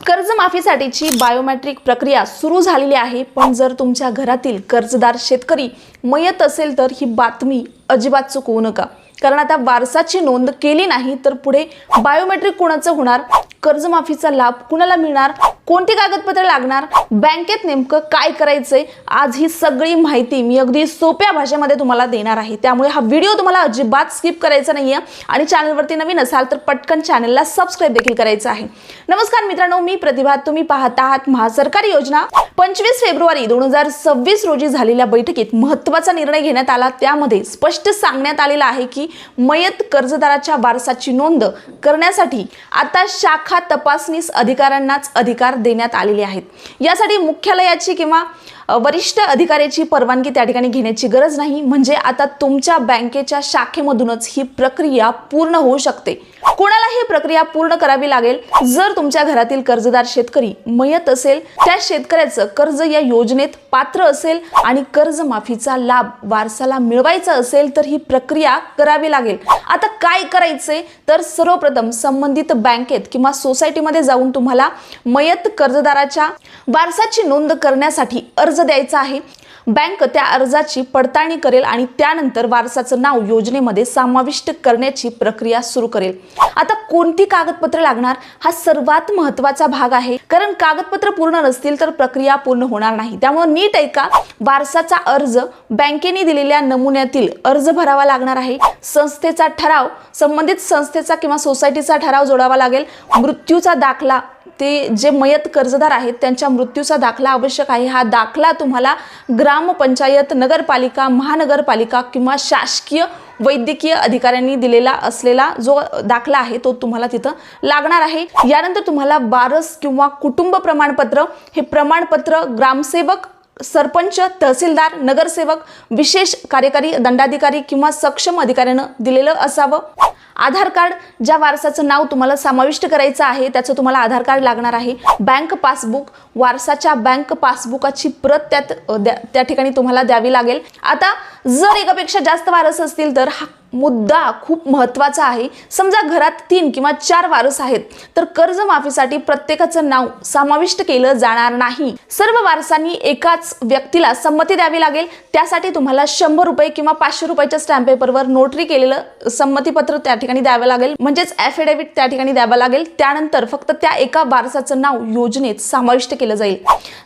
कर्जमाफीसाठीची biometric प्रक्रिया सुरू झालेली आहे, पण जर तुमच्या घरातील कर्जदार शेतकरी मयत असेल तर ही बातमी अजिबात चुकवू नका, कारण आता वारसाची नोंद केली नाही तर पुढे बायोमेट्रिक कोणाचं होणार, कर्जमाफीचा लाभ कुणाला मिळणार, कोणती कागदपत्रे लागणार, बँकेत नेमकं काय करायचंय, आज ही सगळी माहिती मी अगदी सोप्या भाषेमध्ये तुम्हाला देणार आहे। त्यामुळे हा व्हिडिओ तुम्हाला अजिबात स्किप करायचा नाहीये आणि चॅनलवरती नवीन असाल तर पटकन चॅनलला सबस्क्राइब देखील करायचं आहे। नमस्कार मित्रांनो, मी प्रतिभा, तुम्ही पाहत आहात महासरकारी योजना। 25 फेब्रुवारी 2026 रोजी झालेल्या बैठकीत महत्त्वाचा निर्णय घेण्यात आला। त्यामध्ये स्पष्ट सांगण्यात आलेलं आहे की मयत कर्जदाराच्या वारसाची नोंद करण्यासाठी आता शाखा तपासनीस अधिकाऱ्यांनाच अधिकार देण्यात आलेले आहेत। यासाठी मुख्यालयाची किंवा वरिष्ठ अधिकाऱ्याची परवानगी त्या ठिकाणी घेण्याची गरज नाही, म्हणजे आता तुमच्या बँकेच्या शाखेमधूनच ही प्रक्रिया पूर्ण होऊ शकते। कोणाला ही प्रक्रिया पूर्ण करावी लागेल? जर तुमच्या घरातील कर्जदार शेतकरी मयत असेल, त्या शेतकऱ्याचं कर्ज या योजनेत पात्र असेल आणि कर्जमाफीचा लाभ वारसाला मिळवायचा असेल तर ही प्रक्रिया करावी लागेल। आता काय करायचे तर सर्वप्रथम संबंधित बँकेत किंवा सोसायटीमध्ये जाऊन तुम्हाला मयत कर्जदाराच्या वारसाची नोंद करण्यासाठी अर्ज द्यायचा आहे। बँक त्या अर्जाची पडताळणी करेल आणि त्यानंतर वारसाचं नाव योजनेमध्ये समाविष्ट करण्याची प्रक्रिया सुरू करेल। आता कोणती कागदपत्रे लागणार हा सर्वात महत्त्वाचा भाग आहे, कारण कागदपत्र पूर्ण नसतील तर प्रक्रिया पूर्ण होणार नाही। त्यामुळे नीट ऐका, वारसाचा अर्ज, बँकेने दिलेल्या नमुन्यातील अर्ज भरावा लागणार आहे, संस्थेचा ठराव, संबंधित संस्थेचा किंवा सोसायटीचा ठराव जोडावा लागेल, मृत्यूचा दाखला, ते जे मयत कर्जदार आहेत त्यांच्या मृत्यूचा दाखला आवश्यक आहे। हा दाखला तुम्हाला ग्रामपंचायत, नगरपालिका, महानगरपालिका किंवा शासकीय वैद्यकीय अधिकाऱ्यांनी दिलेला असलेला जो दाखला आहे तो तुम्हाला तिथं लागणार आहे। यानंतर तुम्हाला वारस किंवा कुटुंब प्रमाणपत्र, हे प्रमाणपत्र ग्रामसेवक, सरपंच, तहसीलदार, नगरसेवक, विशेष कार्यकारी दंडाधिकारी किंवा सक्षम अधिकाऱ्यानं दिलेलं असावं। आधार कार्ड, ज्या वारसाचं नाव तुम्हाला समाविष्ट करायचं आहे त्याचं तुम्हाला आधार कार्ड लागणार आहे। बँक पासबुक, वारसाच्या बँक पासबुकाची प्रत त्या ठिकाणी तुम्हाला द्यावी लागेल। आता जर एकापेक्षा जास्त वारस असतील तर हा मुद्दा खूप महत्त्वाचा आहे। समजा घरात 3 किंवा 4 वारस आहेत तर कर्जमाफीसाठी प्रत्येकाचं नाव समाविष्ट केलं जाणार नाही। सर्व वारसांनी एकाच व्यक्तीला संमती द्यावी लागेल। त्यासाठी तुम्हाला 100 रुपये किंवा 500 रुपयाच्या स्टॅम्प पेपरवर नोटरी केलेलं संमतीपत्र त्या ठिकाणी द्यावं लागेल, म्हणजेच ॲफिडेव्हिट त्या ठिकाणी द्यावं लागेल। त्यानंतर फक्त त्या एका वारसाचं नाव योजनेत समाविष्ट केलं जाईल।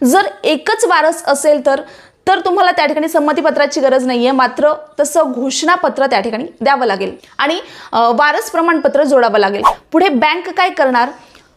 जर एकच वारस असेल तर तुम्हाला त्या ठिकाणी संमतीपत्राची गरज नाहीये, मात्र तसं घोषणापत्र त्या ठिकाणी द्यावं लागेल आणि वारस प्रमाणपत्र जोडावं लागेल। पुढे बँक काय करणार?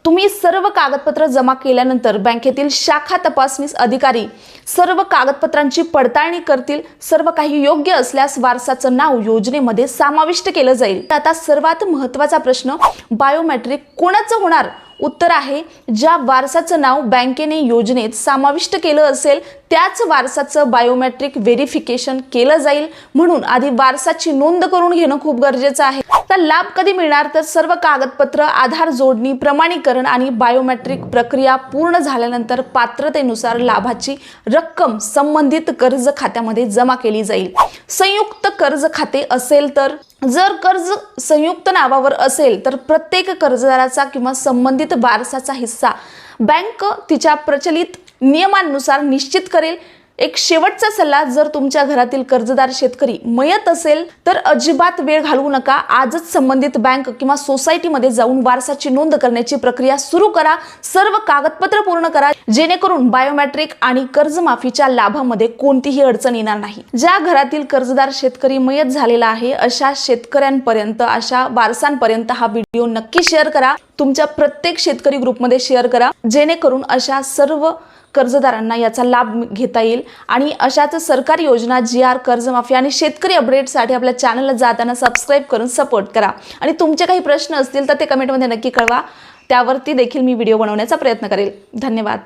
तुम्ही सर्व कागदपत्र जमा केल्यानंतर बँकेतील शाखा तपासनीस अधिकारी सर्व कागदपत्रांची पडताळणी करतील। सर्व काही योग्य असल्यास वारसाचं नाव योजनेमध्ये समाविष्ट केलं जाईल। आता सर्वात महत्त्वाचा प्रश्न, बायोमेट्रिक कोणाचं होणार? उत्तर आहे, ज्या वारसाचं नाव बँकेने योजनेत समाविष्ट केलं असेल त्याच वारसाचं बायोमेट्रिक व्हेरिफिकेशन केलं जाईल। म्हणून आधी वारसाची नोंद करून घेणं खूप गरजेचं आहे। तर लाभ कधी मिळणार? तर सर्व कागदपत्र, आधार जोडणी, प्रमाणीकरण आणि बायोमेट्रिक प्रक्रिया पूर्ण झाल्यानंतर पात्रतेनुसार लाभाची रक्कम संबंधित कर्ज खात्यामध्ये जमा केली जाईल। संयुक्त कर्ज खाते असेल तर, जर कर्ज संयुक्त नावावर असेल तर प्रत्येक कर्जदाराचा किंवा संबंधित वारसाचा हिस्सा बँक तिच्या प्रचलित नियमांनुसार निश्चित करेल। एक शेवटचा सल्ला, जर तुमच्या घरातील कर्जदार शेतकरी मयत असेल तर अजिबात वेळ घालवू नका। आजच संबंधित बँक किंवा सोसायटीमध्ये जाऊन वारसाची नोंद करण्याची प्रक्रिया सुरू करा। सर्व कागदपत्र पूर्ण करा, जेणेकरून बायोमेट्रिक आणि कर्जमाफीच्या लाभामध्ये कोणतीही अडचण येणार नाही। ज्या घरातील कर्जदार शेतकरी मयत झालेला आहे अशा शेतकऱ्यांपर्यंत, अशा वारसांपर्यंत हा व्हिडिओ नक्की शेअर करा। तुमच्या प्रत्येक शेतकरी ग्रुपमध्ये शेअर करा, जेणेकरून अशा सर्व कर्जदारांना याचा लाभ घेता येईल। आणि अशाच सरकारी योजना, GR, कर्जमाफी आणि शेतकरी अपडेटसाठी आपल्या चॅनलला जाताना सबस्क्राइब करून सपोर्ट करा। आणि तुमचे काही प्रश्न असतील तर ते कमेंटमध्ये नक्की कळवा, त्यावरती देखील मी व्हिडिओ बनवण्याचा प्रयत्न करेल। धन्यवाद।